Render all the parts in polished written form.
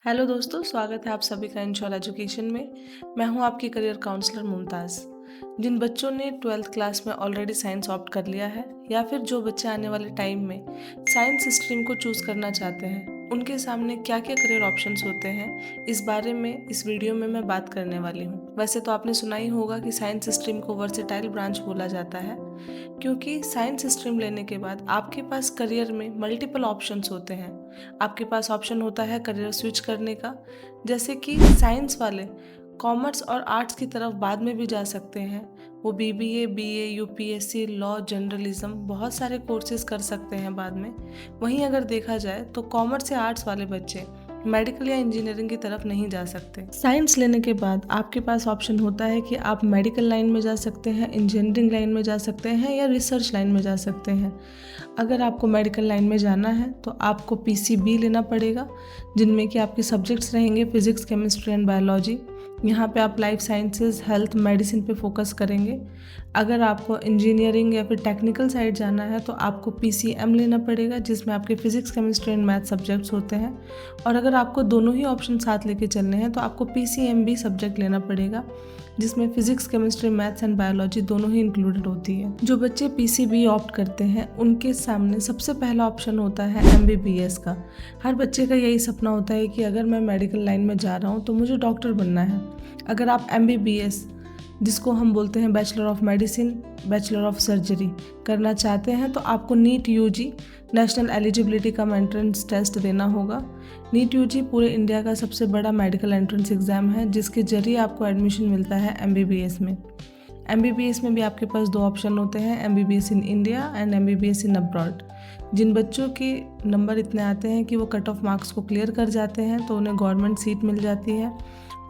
Hello दोस्तों, स्वागत है आप सभी का इंश्योर एजुकेशन में। मैं हूं आपकी करियर काउंसलर मुमताज़। जिन बच्चों ने 12th क्लास में ऑलरेडी साइंस ऑप्ट कर लिया है या फिर जो बच्चे आने वाले टाइम में साइंस स्ट्रीम को चूज़ करना चाहते हैं, उनके सामने क्या क्या करियर ऑप्शंस होते हैं, इस बारे में इस वीडियो में मैं बात करने वाली हूँ। वैसे तो आपने सुना ही होगा कि साइंस स्ट्रीम को वर्सेटाइल ब्रांच बोला जाता है, क्योंकि साइंस स्ट्रीम लेने के बाद आपके पास करियर में मल्टीपल ऑप्शंस होते हैं। आपके पास ऑप्शन होता है करियर स्विच करने का, जैसे कि साइंस वाले कॉमर्स और आर्ट्स की तरफ बाद में भी जा सकते हैं। वो BBA, BA, UPSC, law, journalism, बहुत सारे कोर्सेज कर सकते हैं बाद में। वहीं अगर देखा जाए तो कॉमर्स या आर्ट्स वाले बच्चे मेडिकल या इंजीनियरिंग की तरफ नहीं जा सकते। साइंस लेने के बाद आपके पास ऑप्शन होता है कि आप मेडिकल लाइन में जा सकते हैं, इंजीनियरिंग लाइन में जा सकते हैं या रिसर्च लाइन में जा सकते हैं। अगर आपको मेडिकल लाइन में जाना है तो आपको पीसीबी लेना पड़ेगा, जिनमें कि आपके सब्जेक्ट्स रहेंगे फिजिक्स, केमिस्ट्री एंड बायोलॉजी। यहाँ पे आप लाइफ साइंसेज, हेल्थ, मेडिसिन पे फोकस करेंगे। अगर आपको इंजीनियरिंग या फिर टेक्निकल साइड जाना है तो आपको पीसीएम लेना पड़ेगा, जिसमें आपके physics, chemistry and math subjects होते हैं। और अगर आपको दोनों ही ऑप्शन साथ लेके चलने हैं तो आपको पीसीएमबी सब्जेक्ट लेना पड़ेगा, जिसमें physics, chemistry, maths and biology दोनों ही इंक्लूडेड होती है। जो बच्चे पीसीबी ऑप्ट करते हैं उनके सामने सबसे पहला ऑप्शन होता है एमबीबीएस का। हर बच्चे का यही सपना होता है कि अगर मैं मेडिकल लाइन में जा रहा हूँ तो मुझे डॉक्टर बनना है। अगर आप एमबीबीएस, जिसको हम बोलते हैं bachelor of medicine, bachelor of surgery, करना चाहते हैं तो आपको नीट यूजी, नेशनल एलिजिबिलिटी का एंट्रेंस टेस्ट देना होगा। नीट यूजी पूरे इंडिया का सबसे बड़ा मेडिकल एंट्रेंस एग्ज़ाम है, जिसके जरिए आपको एडमिशन मिलता है एमबीबीएस में। एमबीबीएस में भी आपके पास दो ऑप्शन होते हैं, MBBS in India and MBBS in abroad. जिन बच्चों के नंबर इतने आते हैं कि वो कट ऑफ मार्क्स को क्लियर कर जाते हैं तो उन्हें गवर्नमेंट सीट मिल जाती है।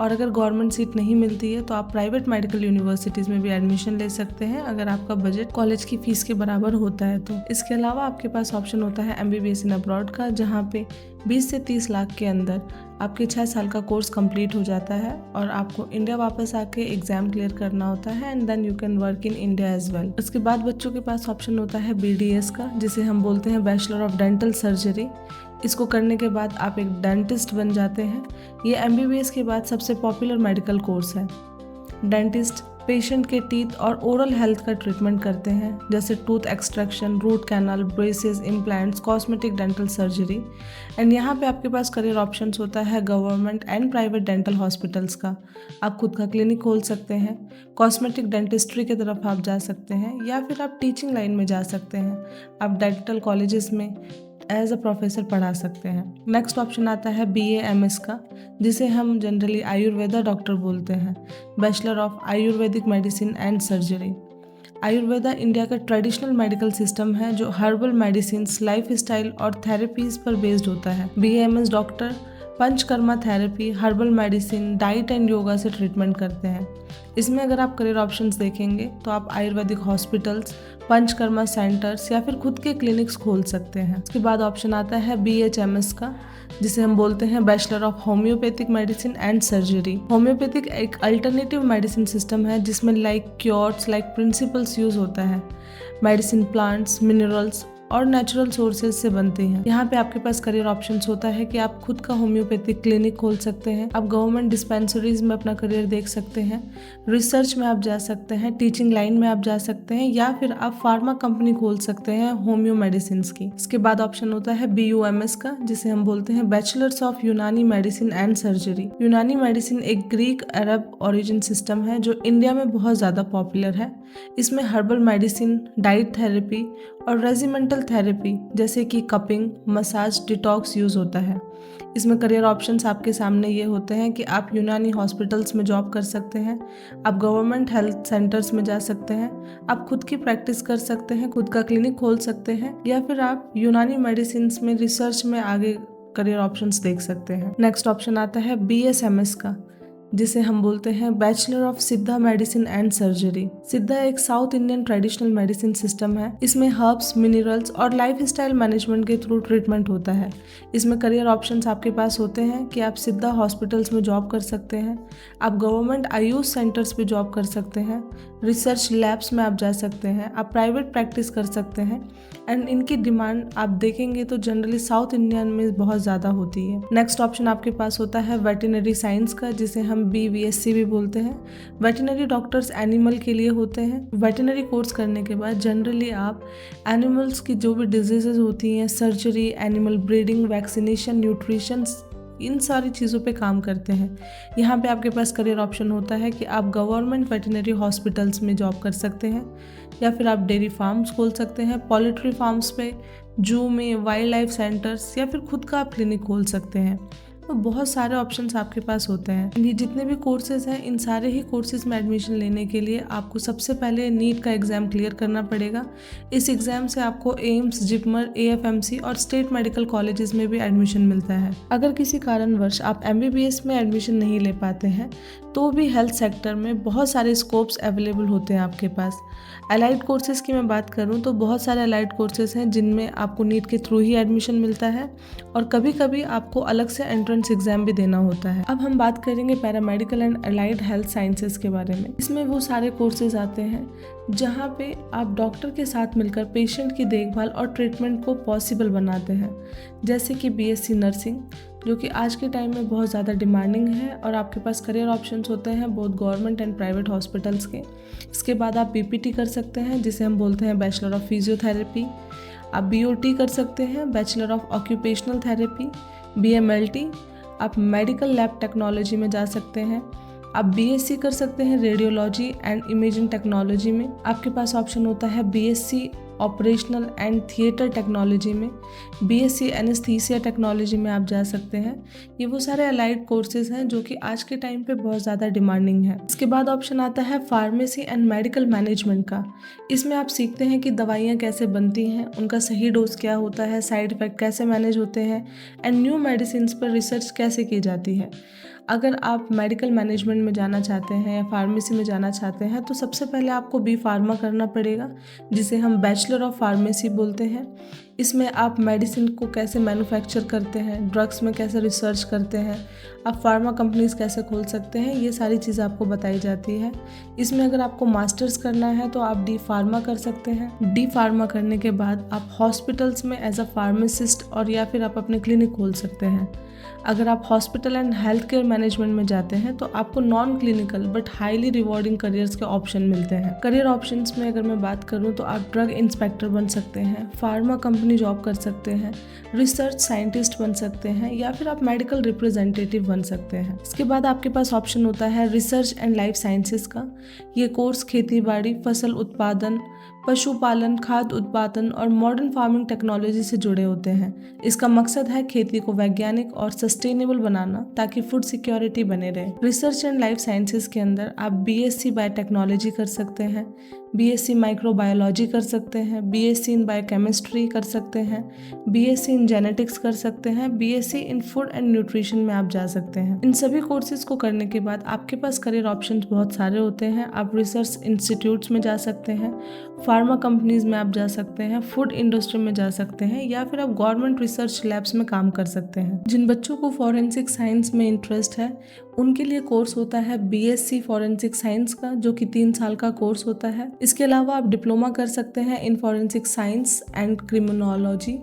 और अगर गवर्नमेंट सीट नहीं मिलती है तो आप प्राइवेट मेडिकल यूनिवर्सिटीज़ में भी एडमिशन ले सकते हैं, अगर आपका बजट कॉलेज की फ़ीस के बराबर होता है तो। इसके अलावा आपके पास ऑप्शन होता है एमबीबीएस इन अब्रॉड का, जहाँ पे 20 से 30 लाख के अंदर आपके 6 साल का कोर्स कंप्लीट हो जाता है और आपको इंडिया वापस आके एग्ज़ाम क्लियर करना होता है and then you can work in India as well. उसके बाद बच्चों के पास ऑप्शन होता है बीडीएस का, जिसे हम बोलते हैं बैचलर ऑफ डेंटल सर्जरी। इसको करने के बाद आप एक डेंटिस्ट बन जाते हैं। ये एमबीबीएस के बाद सबसे पॉपुलर मेडिकल कोर्स है। डेंटिस्ट पेशेंट के टीथ और ओरल हेल्थ का ट्रीटमेंट करते हैं, जैसे tooth extraction, root canal, braces, implants, cosmetic dental surgery. And यहाँ पे आपके पास करियर ऑप्शंस होता है government and private dental hospitals का। आप खुद का क्लिनिक खोल सकते हैं, कॉस्मेटिक डेंटिस्ट्री की तरफ आप जा सकते हैं, या फिर आप टीचिंग लाइन में जा सकते हैं। आप डेंटल कॉलेजेस में एज अ प्रोफेसर पढ़ा सकते हैं। नेक्स्ट ऑप्शन आता है BAMS का, जिसे हम जनरली आयुर्वेदा डॉक्टर बोलते हैं, bachelor of Ayurvedic medicine and surgery. Ayurveda India का ट्रेडिशनल मेडिकल सिस्टम है जो हर्बल मेडिसिन, लाइफ स्टाइल और थेरेपीज पर बेस्ड होता है। BAMS doctor panchakarma therapy, herbal medicine, diet and yoga से ट्रीटमेंट करते हैं। इसमें अगर आप करियर ऑप्शंस देखेंगे तो आप आयुर्वेदिक हॉस्पिटल्स, पंचकर्मा सेंटर्स या फिर खुद के क्लिनिक्स खोल सकते हैं। उसके बाद ऑप्शन आता है BHMS का, जिसे हम बोलते हैं bachelor of homeopathic medicine and surgery. Homeopathic एक अल्टरनेटिव मेडिसिन सिस्टम है जिसमें like cures, like principles use होता है। मेडिसिन प्लांट्स, मिनरल्स और नेचुरल सोर्सेज से बनते हैं। यहाँ पे आपके पास करियर ऑप्शंस होता है कि आप खुद का होम्योपैथिक क्लिनिक खोल सकते हैं, आप गवर्नमेंट डिस्पेंसरीज में अपना करियर देख सकते हैं, रिसर्च में आप जा सकते हैं, टीचिंग लाइन में आप जा सकते हैं, या फिर आप फार्मा कंपनी खोल सकते हैं होम्यो मेडिसिन की। इसके बाद ऑप्शन होता है BUMS का, जिसे हम बोलते हैं बैचलर्स ऑफ यूनानी मेडिसिन एंड सर्जरी। यूनानी मेडिसिन एक ग्रीक अरब ओरिजिन सिस्टम है जो इंडिया में बहुत ज़्यादा पॉपुलर है। इसमें हर्बल मेडिसिन, डाइट थेरेपी और रेजिमेंटल थेरेपी जैसे कि कपिंग, मसाज, डिटॉक्स यूज होता है। इसमें करियर ऑप्शंस आपके सामने ये होते हैं कि आप यूनानी हॉस्पिटल्स में जॉब कर सकते हैं, आप गवर्नमेंट हेल्थ सेंटर्स में जा सकते हैं, आप खुद की प्रैक्टिस कर सकते हैं, खुद का क्लिनिक खोल सकते हैं, या फिर आप यूनानी मेडिसिन में रिसर्च में आगे करियर ऑप्शंस देख सकते हैं। नेक्स्ट ऑप्शन आता है BSMS का, जिसे हम बोलते हैं बैचलर ऑफ सिद्धा मेडिसिन एंड सर्जरी। सिद्धा एक south Indian traditional medicine system है। इसमें हर्ब्स, मिनरल्स और लाइफस्टाइल मैनेजमेंट के थ्रू ट्रीटमेंट होता है। इसमें करियर ऑप्शंस आपके पास होते हैं कि आप सिद्धा हॉस्पिटल्स में जॉब कर सकते हैं, आप गवर्नमेंट आयुष सेंटर्स पे जॉब कर सकते हैं, रिसर्च लैब्स में आप जा सकते हैं, आप प्राइवेट प्रैक्टिस कर सकते हैं। एंड इनकी डिमांड आप देखेंगे तो जनरली साउथ इंडियन में बहुत ज़्यादा होती है। नेक्स्ट ऑप्शन आपके पास होता है वेटरनरी साइंस का, जिसे हम BVSC भी बोलते हैं। वेटरनरी डॉक्टर्स एनिमल के लिए होते हैं। वेटरनरी कोर्स करने के बाद जनरली आप एनिमल्स की जो भी डिजीजेज होती हैं, surgery, animal breeding, vaccination, nutrition, इन सारी चीज़ों पे काम करते हैं। यहाँ पे आपके पास करियर ऑप्शन होता है कि आप गवर्नमेंट वेटरनरी हॉस्पिटल्स में जॉब कर सकते हैं, या फिर आप डेयरी फार्म्स खोल सकते हैं, पोल्ट्री फार्म्स पे, जू में, वाइल्ड लाइफ सेंटर्स, या फिर खुद का आप क्लिनिक खोल सकते हैं। तो बहुत सारे ऑप्शंस आपके पास होते हैं। ये जितने भी कोर्सेज हैं, इन सारे ही कोर्सेज में एडमिशन लेने के लिए आपको सबसे पहले नीट का एग्ज़ाम क्लियर करना पड़ेगा। इस एग्ज़ाम से आपको एम्स, जिपमर, AFMC और स्टेट मेडिकल कॉलेजेस में भी एडमिशन मिलता है। अगर किसी कारणवश आप MBBS में एडमिशन नहीं ले पाते हैं तो भी हेल्थ सेक्टर में बहुत सारे स्कोप्स अवेलेबल होते हैं आपके पास। अलाइड कोर्सेज़ की मैं बात करूं तो बहुत सारे अलाइड कोर्सेज़ हैं जिनमें आपको नीट के थ्रू ही एडमिशन मिलता है, और कभी कभी आपको अलग से एंट्रेंस एग्जाम भी देना होता है। अब हम बात करेंगे paramedical and allied health sciences के बारे में। इसमें वो सारे कोर्सेज आते हैं जहाँ पे आप डॉक्टर के साथ मिलकर पेशेंट की देखभाल और ट्रीटमेंट को पॉसिबल बनाते हैं, जैसे कि BSc नर्सिंग, जो कि आज के टाइम में बहुत ज़्यादा डिमांडिंग है, और आपके पास करियर ऑप्शंस होते हैं बहुत गवर्नमेंट एंड प्राइवेट हॉस्पिटल्स के। इसके बाद आप BPT कर सकते हैं, जिसे हम बोलते हैं बैचलर ऑफ फिजियोथेरेपी। आप BOT कर सकते हैं, bachelor of occupational therapy. BMLT, आप मेडिकल लैब टेक्नोलॉजी में जा सकते हैं। आप BSc कर सकते हैं रेडियोलॉजी एंड इमेजिंग टेक्नोलॉजी में। आपके पास ऑप्शन होता है BSc operational and theatre technology में। BSc एनेस्थीसिया टेक्नोलॉजी में आप जा सकते हैं। ये वो सारे अलाइड कोर्सेज हैं जो कि आज के टाइम पे बहुत ज़्यादा डिमांडिंग है। इसके बाद ऑप्शन आता है फार्मेसी एंड मेडिकल मैनेजमेंट का। इसमें आप सीखते हैं कि दवाइयाँ कैसे बनती हैं, उनका सही डोज क्या होता है, साइड इफ़ेक्ट कैसे मैनेज होते हैं, एंड न्यू मेडिसिन पर रिसर्च कैसे की जाती है। अगर आप मेडिकल मैनेजमेंट में जाना चाहते हैं या फार्मेसी में जाना चाहते हैं तो सबसे पहले आपको B फार्मा करना पड़ेगा, जिसे हम बैचलर ऑफ फार्मेसी बोलते हैं। इसमें आप मेडिसिन को कैसे मैन्युफैक्चर करते हैं, ड्रग्स में कैसे रिसर्च करते हैं, आप फार्मा कंपनीज कैसे खोल सकते हैं, ये सारी चीज़ें आपको बताई जाती है। इसमें अगर आपको मास्टर्स करना है तो आप D फार्मा कर सकते हैं। D फार्मा करने के बाद आप हॉस्पिटल्स में एज अ फार्मासिस्ट और या फिर आप अपने क्लिनिक खोल सकते हैं। अगर आप hospital and health care management में जाते हैं तो आपको non clinical but highly rewarding careers के ऑप्शन मिलते हैं। करियर ऑप्शंस में अगर मैं बात करूं तो आप ड्रग इंस्पेक्टर बन सकते हैं, फार्मा कंपनी जॉब कर सकते हैं, रिसर्च साइंटिस्ट बन सकते हैं, या फिर आप मेडिकल रिप्रेजेंटेटिव बन सकते हैं। इसके बाद आपके पास ऑप्शन होता है रिसर्च एंड लाइफ साइंसेज का। ये कोर्स खेती बाड़ी, फसल उत्पादन, पशुपालन, खाद्य उत्पादन और मॉडर्न फार्मिंग टेक्नोलॉजी से जुड़े होते हैं। इसका मकसद है खेती को वैज्ञानिक और सस्टेनेबल बनाना ताकि फूड सिक्योरिटी बने रहे। रिसर्च एंड लाइफ साइंसेज के अंदर आप BSc बायोटेक्नोलॉजी कर सकते हैं, BSc माइक्रोबायोलॉजी कर सकते हैं, BSc इन बायोकेमिस्ट्री कर सकते हैं, BSc इन जेनेटिक्स कर सकते हैं, BSc in food and nutrition में आप जा सकते हैं। इन सभी कोर्सेज को करने के बाद आपके पास करियर ऑप्शंस बहुत सारे होते हैं। आप रिसर्च इंस्टीट्यूट्स में जा सकते हैं, फार्मा कंपनीज में आप जा सकते हैं, फूड इंडस्ट्री में जा सकते हैं, या फिर आप गवर्नमेंट रिसर्च लैब्स में काम कर सकते हैं। जिन बच्चों को फॉरेंसिक साइंस में इंटरेस्ट है उनके लिए कोर्स होता है BSc फॉरेंसिक साइंस का, जो कि 3 साल का कोर्स होता है। इसके अलावा आप डिप्लोमा कर सकते हैं in forensic science and criminology,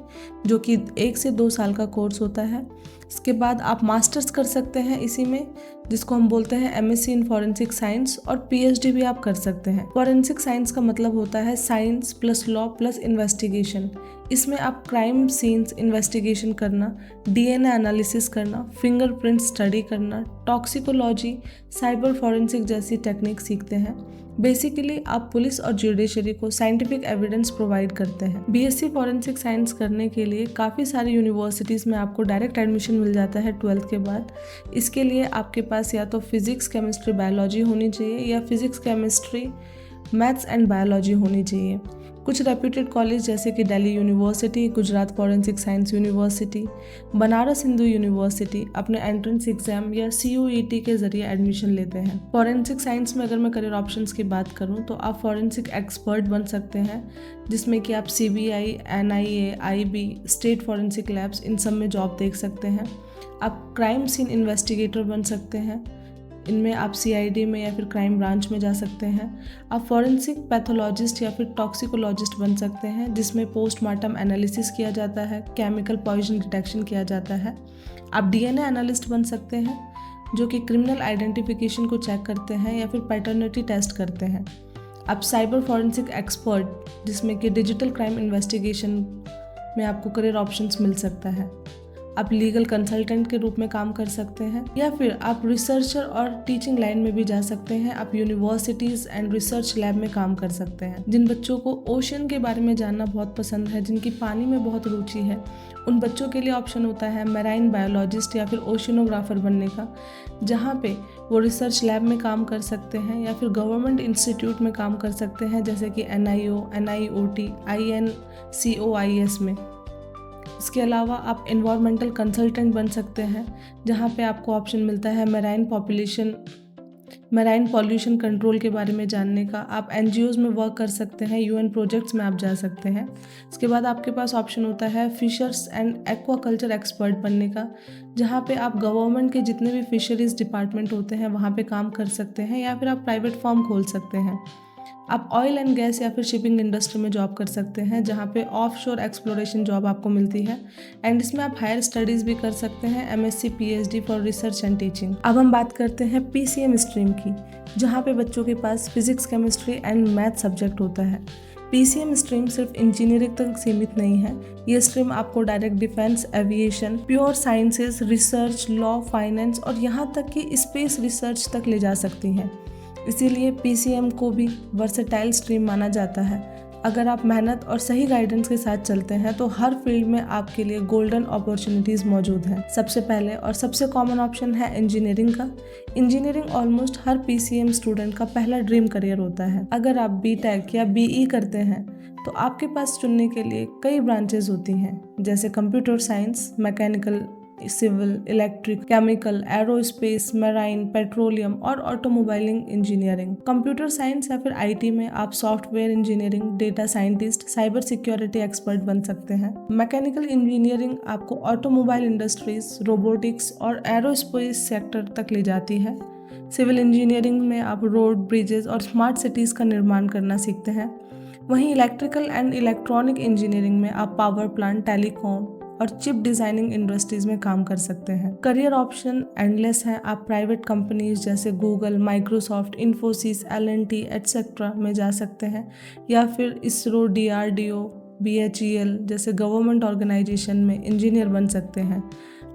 जो कि 1 से 2 साल का कोर्स होता है। इसके बाद आप मास्टर्स कर सकते हैं इसी में, जिसको हम बोलते हैं MSc इन फॉरेंसिक साइंस, और PhD भी आप कर सकते हैं। फॉरेंसिक साइंस का मतलब होता है science plus law plus investigation. इसमें आप क्राइम सीन्स इन्वेस्टिगेशन करना, DNA एनालिसिस करना, फिंगरप्रिंट स्टडी करना, टॉक्सिकोलॉजी, साइबर फॉरेंसिक जैसी टेक्निक सीखते हैं। बेसिकली आप पुलिस और जुडिशरी को साइंटिफिक एविडेंस प्रोवाइड करते हैं। BSc फॉरेंसिक साइंस करने के लिए काफ़ी सारी यूनिवर्सिटीज़ में आपको डायरेक्ट एडमिशन मिल जाता है 12th के बाद। इसके लिए आपके पास या तो फिजिक्स, केमिस्ट्री, बायोलॉजी होनी चाहिए, या physics, chemistry, maths and biology होनी चाहिए। कुछ रेप्यूटेड कॉलेज जैसे कि Delhi university, Gujarat forensic science university, Banaras Hindu university अपने एंट्रेंस एग्जाम या CUET के जरिए एडमिशन लेते हैं। फॉरेंसिक साइंस में अगर मैं करियर ऑप्शंस की बात करूं तो आप फॉरेंसिक एक्सपर्ट बन सकते हैं, जिसमें कि आप CBI, NIA, IB, state forensic labs इन सब में जॉब देख सकते हैं। आप क्राइम सीन इन्वेस्टिगेटर बन सकते हैं, इनमें आप CID में या फिर क्राइम ब्रांच में जा सकते हैं। आप फॉरेंसिक पैथोलॉजिस्ट या फिर टॉक्सिकोलॉजिस्ट बन सकते हैं, जिसमें पोस्टमार्टम एनालिसिस किया जाता है, केमिकल पॉइजन डिटेक्शन किया जाता है। आप DNA एनालिस्ट बन सकते हैं, जो कि क्रिमिनल आइडेंटिफिकेशन को चेक करते हैं या फिर पैटर्निटी टेस्ट करते हैं। आप साइबर फॉरेंसिक एक्सपर्ट, जिसमें कि डिजिटल क्राइम इन्वेस्टिगेशन में आपको करियर ऑप्शंस मिल सकता है। आप लीगल कंसल्टेंट के रूप में काम कर सकते हैं, या फिर आप रिसर्चर और टीचिंग लाइन में भी जा सकते हैं। आप यूनिवर्सिटीज़ एंड रिसर्च लैब में काम कर सकते हैं। जिन बच्चों को ओशन के बारे में जानना बहुत पसंद है, जिनकी पानी में बहुत रुचि है, उन बच्चों के लिए ऑप्शन होता है मैराइन बायोलॉजिस्ट या फिर ओशनोग्राफर बनने का, जहाँ पे वो रिसर्च लैब में काम कर सकते हैं या फिर गवर्नमेंट इंस्टीट्यूट में काम कर सकते हैं, जैसे कि NIO, NIOT, INCOIS में। इसके अलावा आप एनवायरमेंटल कंसल्टेंट बन सकते हैं, जहाँ पे आपको ऑप्शन मिलता है मैराइन पॉल्यूशन कंट्रोल के बारे में जानने का। आप NGOs में वर्क कर सकते हैं, UN प्रोजेक्ट्स में आप जा सकते हैं। इसके बाद आपके पास ऑप्शन होता है फिशर्स एंड एक्वाकल्चर एक्सपर्ट बनने का, जहाँ पे आप गवर्नमेंट के जितने भी फिशरीज डिपार्टमेंट होते हैं वहाँ पे काम कर सकते हैं, या फिर आप प्राइवेट फॉर्म खोल सकते हैं। आप ऑयल एंड गैस या फिर शिपिंग इंडस्ट्री में जॉब कर सकते हैं, जहाँ पे ऑफशोर एक्सप्लोरेशन जॉब आपको मिलती है, एंड इसमें आप हायर स्टडीज़ भी कर सकते हैं, MSc PhD for research and teaching. अब हम बात करते हैं PCM स्ट्रीम की, जहाँ पे बच्चों के पास physics, chemistry and math subject होता है। PCM स्ट्रीम सिर्फ इंजीनियरिंग तक सीमित नहीं है। ये स्ट्रीम आपको direct defence, aviation, pure sciences, research, law, finance और यहाँ तक कि स्पेस रिसर्च तक ले जा सकती हैं। इसीलिए PCM को भी वर्सेटाइल स्ट्रीम माना जाता है। अगर आप मेहनत और सही गाइडेंस के साथ चलते हैं तो हर फील्ड में आपके लिए गोल्डन अपॉर्चुनिटीज़ मौजूद हैं। सबसे पहले और सबसे कॉमन ऑप्शन है इंजीनियरिंग का। इंजीनियरिंग ऑलमोस्ट हर PCM स्टूडेंट का पहला ड्रीम करियर होता है। अगर आप BTech या BE करते हैं तो आपके पास चुनने के लिए कई ब्रांचेज होती हैं, जैसे computer science, mechanical, civil, electric, chemical, aerospace, marine, petroleum और ऑटोमोबाइलिंग इंजीनियरिंग। कंप्यूटर साइंस या फिर IT में आप software engineering, data scientist, cyber security expert बन सकते हैं। मैकेनिकल इंजीनियरिंग आपको ऑटोमोबाइल इंडस्ट्रीज, रोबोटिक्स और एरोस्पेस सेक्टर तक ले जाती है। सिविल इंजीनियरिंग में आप रोड, ब्रिजेस और स्मार्ट सिटीज़ का निर्माण करना सीखते हैं। वहीं इलेक्ट्रिकल एंड इलेक्ट्रॉनिक इंजीनियरिंग में आप पावर प्लांट, टेलीकॉम और चिप डिजाइनिंग इंडस्ट्रीज में काम कर सकते हैं। करियर ऑप्शन एंडलेस हैं। आप प्राइवेट कंपनीज जैसे Google, Microsoft, Infosys, L&T etcetera में जा सकते हैं, या फिर ISRO, DRDO, BHEL जैसे गवर्नमेंट ऑर्गेनाइजेशन में इंजीनियर बन सकते हैं।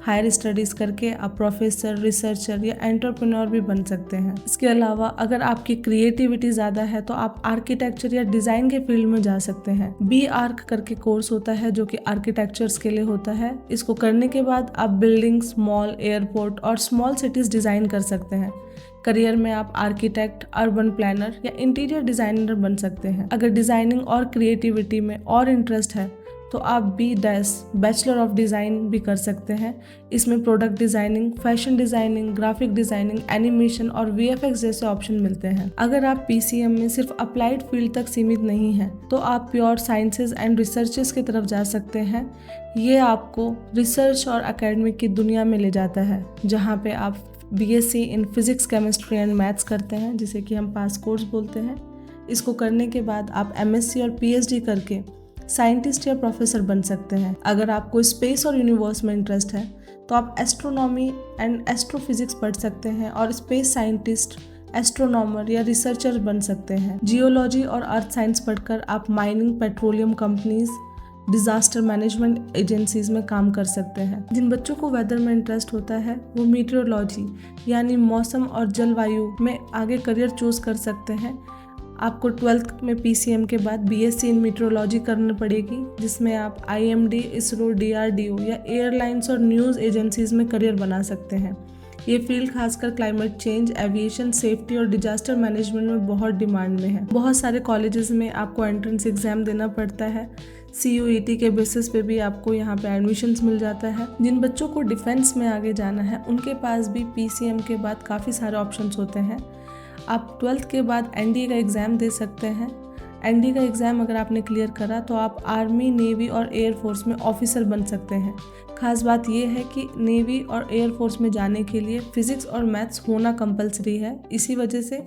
हायर स्टडीज़ करके आप प्रोफेसर, रिसर्चर या एंटरप्रेन्योर भी बन सकते हैं। इसके अलावा अगर आपकी क्रिएटिविटी ज़्यादा है तो आप आर्किटेक्चर या डिज़ाइन के फील्ड में जा सकते हैं। BARC करके कोर्स होता है जो कि आर्किटेक्चर्स के लिए होता है। इसको करने के बाद आप बिल्डिंग्स, मॉल, एयरपोर्ट और स्मॉल सिटीज़ डिज़ाइन कर सकते हैं। करियर में आप आर्किटेक्ट, अर्बन प्लानर या इंटीरियर डिज़ाइनर बन सकते हैं। अगर डिज़ाइनिंग और क्रिएटिविटी में और इंटरेस्ट है तो आप बैचलर ऑफ डिज़ाइन भी कर सकते हैं। इसमें product designing, fashion designing, graphic designing, animation और VFX जैसे ऑप्शन मिलते हैं। अगर आप PCM में सिर्फ अप्लाइड फील्ड तक सीमित नहीं हैं तो आप प्योर साइंसेज एंड रिसर्चेस की तरफ जा सकते हैं। ये आपको रिसर्च और एकेडमिक की दुनिया में ले जाता है, जहाँ पे आप BSc in physics, chemistry and maths करते हैं, जिसे कि हम पास कोर्स बोलते हैं। इसको करने के बाद आप MSc और PhD करके साइंटिस्ट या प्रोफेसर बन सकते हैं। अगर आपको स्पेस और यूनिवर्स में इंटरेस्ट है तो आप एस्ट्रोनॉमी एंड एस्ट्रोफिजिक्स पढ़ सकते हैं और स्पेस साइंटिस्ट, एस्ट्रोनॉमर या रिसर्चर बन सकते हैं। जियोलॉजी और अर्थ साइंस पढ़कर आप mining, petroleum companies, disaster management agencies में काम कर सकते हैं। जिन बच्चों को वेदर में इंटरेस्ट होता है वो मीटियोरोलॉजी यानी मौसम और जलवायु में आगे करियर चूज कर सकते हैं। आपको 12th में PCM के बाद BSc इन मीटरोलॉजी करनी पड़ेगी, जिसमें आप IMD, ISRO, DRDO या एयरलाइंस और न्यूज़ एजेंसीज में करियर बना सकते हैं। ये फील्ड खासकर क्लाइमेट चेंज, एविएशन, सेफ्टी और डिजास्टर मैनेजमेंट में बहुत डिमांड में है। बहुत सारे कॉलेजेस में आपको एंट्रेंस एग्जाम देना पड़ता है। CUET के बेसिस पे भी आपको यहाँ पे एडमिशन्स मिल जाता है। जिन बच्चों को डिफेंस में आगे जाना है उनके पास भी PCM के बाद काफ़ी सारे ऑप्शंस होते हैं। आप 12th के बाद NDA का एग्ज़ाम दे सकते हैं। NDA का एग्ज़ाम अगर आपने क्लियर करा तो आप आर्मी, नेवी और एयरफोर्स में ऑफिसर बन सकते हैं। खास बात यह है कि नेवी और एयरफोर्स में जाने के लिए फिज़िक्स और मैथ्स होना कंपलसरी है। इसी वजह से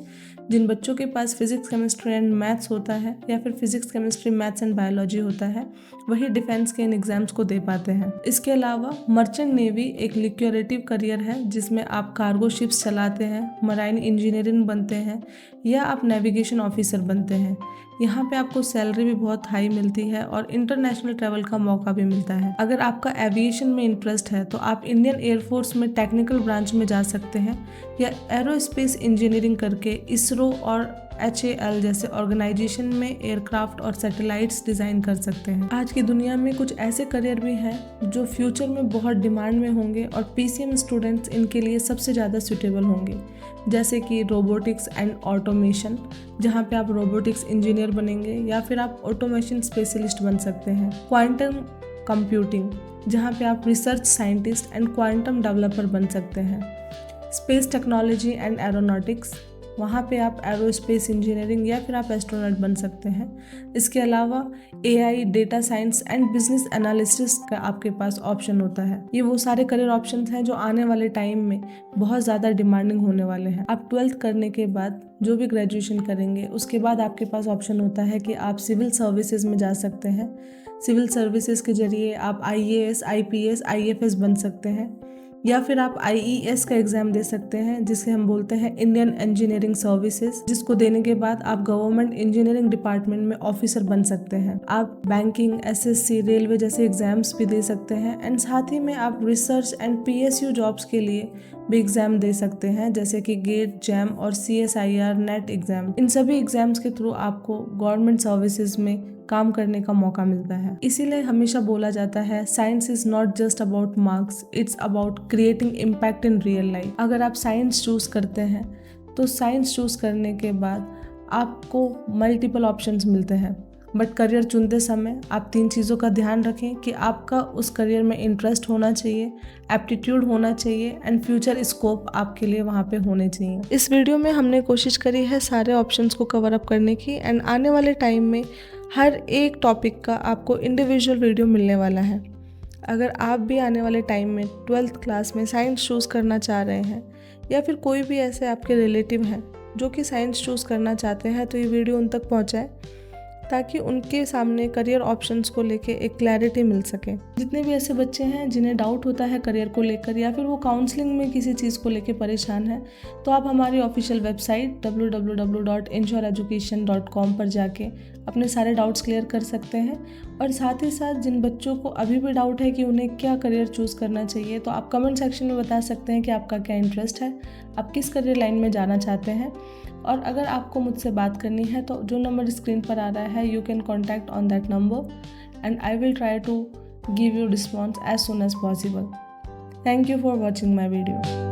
जिन बच्चों के पास फिज़िक्स, केमिस्ट्री एंड मैथ्स होता है या फिर physics, chemistry, maths and biology होता है, वही डिफेंस के इन एग्ज़ाम्स को दे पाते हैं। इसके अलावा मर्चेंट नेवी एक लिक्योरेटिव करियर है जिसमें आप कार्गो शिप्स चलाते हैं, मराइन इंजीनियरिंग बनते हैं या आप नेविगेशन ऑफिसर बनते हैं। यहाँ पे आपको सैलरी भी बहुत हाई मिलती है और इंटरनेशनल ट्रैवल का मौका भी मिलता है। अगर आपका एविएशन में इंटरेस्ट है तो आप इंडियन एयरफोर्स में टेक्निकल ब्रांच में जा सकते हैं या एरोस्पेस इंजीनियरिंग करके इसरो और HAL जैसे ऑर्गेनाइजेशन में एयरक्राफ्ट और सैटेलाइट्स डिज़ाइन कर सकते हैं। आज की दुनिया में कुछ ऐसे करियर भी हैं जो फ्यूचर में बहुत डिमांड में होंगे और PCM स्टूडेंट्स इनके लिए सबसे ज़्यादा सूटेबल होंगे, जैसे कि रोबोटिक्स एंड ऑटोमेशन, जहाँ पे आप रोबोटिक्स इंजीनियर बनेंगे या फिर आप ऑटोमेशन स्पेशलिस्ट बन सकते हैं। क्वांटम कंप्यूटिंग, जहाँ पे आप research scientist and quantum developer बन सकते हैं। स्पेस टेक्नोलॉजी एंड एरोनॉटिक्स, वहाँ पे आप एरोस्पेस इंजीनियरिंग या फिर आप एस्ट्रोनॉट बन सकते हैं। इसके अलावा AI, data science and business analysis का आपके पास ऑप्शन होता है। ये वो सारे करियर ऑप्शंस हैं जो आने वाले टाइम में बहुत ज़्यादा डिमांडिंग होने वाले हैं। आप 12th करने के बाद जो भी ग्रेजुएशन करेंगे उसके बाद आपके पास ऑप्शन होता है कि आप सिविल सर्विसेज में जा सकते हैं। सिविल सर्विसेज के जरिए आप IAS, IPS, IFS बन सकते हैं या फिर आप IES का एग्ज़ाम दे सकते हैं जिसे हम बोलते हैं इंडियन इंजीनियरिंग सर्विसेज, जिसको देने के बाद आप गवर्नमेंट इंजीनियरिंग डिपार्टमेंट में ऑफिसर बन सकते हैं। आप बैंकिंग, SSC, रेलवे जैसे एग्ज़ाम्स भी दे सकते हैं एंड साथ ही में आप रिसर्च एंड PSU जॉब्स के लिए भी एग्ज़ाम दे सकते हैं, जैसे कि गेट, जैम और CSIR, नेट एग्ज़ाम। इन सभी एग्ज़ाम्स के थ्रू आपको गवर्नमेंट सर्विसेज में काम करने का मौका मिलता है। इसीलिए हमेशा बोला जाता है science is not just about marks, it's about creating impact in real life. अगर आप साइंस चूज करते हैं तो साइंस चूज करने के बाद आपको मल्टीपल ऑप्शंस मिलते हैं, बट करियर चुनते समय आप 3 चीज़ों का ध्यान रखें कि आपका उस करियर में इंटरेस्ट होना चाहिए, एप्टीट्यूड होना चाहिए एंड फ्यूचर स्कोप आपके लिए वहाँ पे होने चाहिए। इस वीडियो में हमने कोशिश करी है सारे ऑप्शंस को कवर अप करने की एंड आने वाले टाइम में हर एक टॉपिक का आपको इंडिविजुअल वीडियो मिलने वाला है। अगर आप भी आने वाले टाइम में 12th क्लास में साइंस चूज़ करना चाह रहे हैं या फिर कोई भी ऐसे आपके रिलेटिव हैं जो कि साइंस चूज़ करना चाहते हैं तो ये वीडियो उन तक पहुंचाएं ताकि उनके सामने करियर ऑप्शंस को लेके एक क्लैरिटी मिल सके। जितने भी ऐसे बच्चे हैं जिन्हें डाउट होता है करियर को लेकर या फिर वो काउंसलिंग में किसी चीज़ को लेके परेशान है, तो आप हमारी ऑफिशियल वेबसाइट www.inshoreeducation.com पर जाके अपने सारे डाउट्स क्लियर कर सकते हैं। और साथ ही साथ जिन बच्चों को अभी भी डाउट है कि उन्हें क्या करियर चूज़ करना चाहिए, तो आप कमेंट सेक्शन में बता सकते हैं कि आपका क्या इंटरेस्ट है, आप किस करियर लाइन में जाना चाहते हैं। और अगर आपको मुझसे बात करनी है तो जो नंबर स्क्रीन पर आ रहा है, you can contact on that number and I will try to give you response as soon as possible. Thank you for watching my video.